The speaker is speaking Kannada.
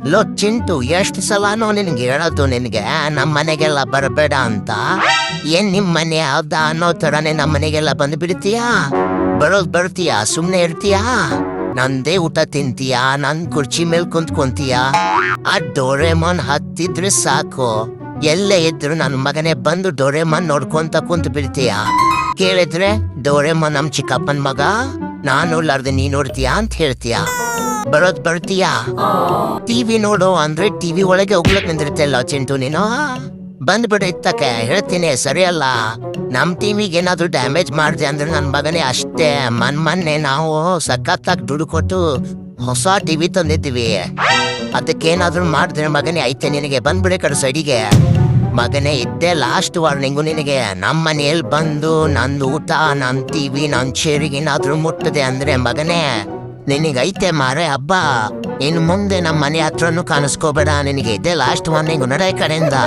ಲೋ ಚಿಂಟು, ಎಷ್ಟು ಸಲನೋ ನಿನ್ಗೆ ಹೇಳೋದು ನಿನ್ಗೆ ನಮ್ಮ ಮನೆಗೆಲ್ಲ ಬರಬೇಡ ಅಂತ. ಏನ್ ನಿಮ್ ಮನೆ ಹೌದಾ ಅನ್ನೋ ತರನೇ ನಮ್ಮ ಮನೆಗೆಲ್ಲ ಬಂದು ಬಿಡ್ತೀಯಾ? ಬರ್ತೀಯಾ? ಸುಮ್ನೆ ಇರ್ತೀಯಾ? ನಂದೇ ಊಟ ತಿಂತೀಯಾ? ನನ್ ಕುರ್ಚಿ ಮೇಲ್ ಕುಂತ್ಕೊಂತೀಯಾ? ಆ ಡೋರೆಮಾನ್ ಹತ್ತಿದ್ರೆ ಸಾಕು, ಎಲ್ಲೇ ಇದ್ರು ನನ್ನ ಮಗನೇ ಬಂದು ಡೋರೆಮಾನ್ ನೋಡ್ಕೊಂತ ಕುಂತ ಬಿಡ್ತೀಯಾ? ಕೇಳಿದ್ರೆ ಡೋರೆಮಾನ್ ನಮ್ ಚಿಕ್ಕಪ್ಪನ್ ಮಗ, ನಾನು ನೋಡ್ಲಾರ್ದೆ ನೀ ನೋಡ್ತೀಯಾ ಅಂತ ಹೇಳ್ತೀಯಾ? ಬರ್ತೀಯಾ? ಟಿವಿ ನೋಡು ಅಂದ್ರೆ ಟಿವಿ ಒಳಗೆ ಹೋಗ್ಲಕ್ ನಿಂದಿರ್ತಲ್ಲ ಚಿಂಟು ನೀನು. ಬಂದ್ಬಿಡು ಇತ್ತಕ್ಕೆ, ಹೇಳ್ತೀನಿ ಸರಿಯಲ್ಲ. ನಮ್ ಟಿವಿಗೆ ಏನಾದ್ರು ಡ್ಯಾಮೇಜ್ ಮಾಡಿದೆ ಅಂದ್ರೆ ನನ್ ಮಗನೇ ಅಷ್ಟೇ. ಮೊನ್ನೆ ನಾವು ಸಖತ್ತಾಗಿ ದುಡ್ಡು ಕೊಟ್ಟು ಹೊಸ ಟಿವಿ ತಂದಿದ್ವಿ, ಅದಕ್ಕೇನಾದ್ರು ಮಾಡಿದ್ರೆ ಮಗನೇ ಐತೆ ನಿನಗೆ. ಬಂದ್ಬಿಡೆ ಕಡೆ ಸೈಡಿಗೆ ಮಗನೇ. ಇದ್ದೆ ಲಾಸ್ಟ್ ವಾರ್ನಿಂಗು ನಿನಗೆ. ನಮ್ಮ ಮನೆಯಲ್ಲಿ ಬಂದು ನಂದು ಊಟ, ನನ್ ಟಿವಿ, ನನ್ ಚೇರಿಗೆ ಏನಾದ್ರು ಮುಟ್ಟದೆ ಅಂದ್ರೆ ಮಗನೇ ನಿನಗೈತೆ ಮಾರೆ ಹಬ್ಬ. ಇನ್ನು ಮುಂದೆ ನಮ್ಮ ಮನೆ ಹತ್ರನೂ ಕಾಣಿಸ್ಕೋಬೇಡ ನಿನಗೆ. ಇದ್ದೆ ಲಾಸ್ಟ್ ವಾರ್ನಿಂಗು, ನಡೆ ಕಡೆಯಿಂದ.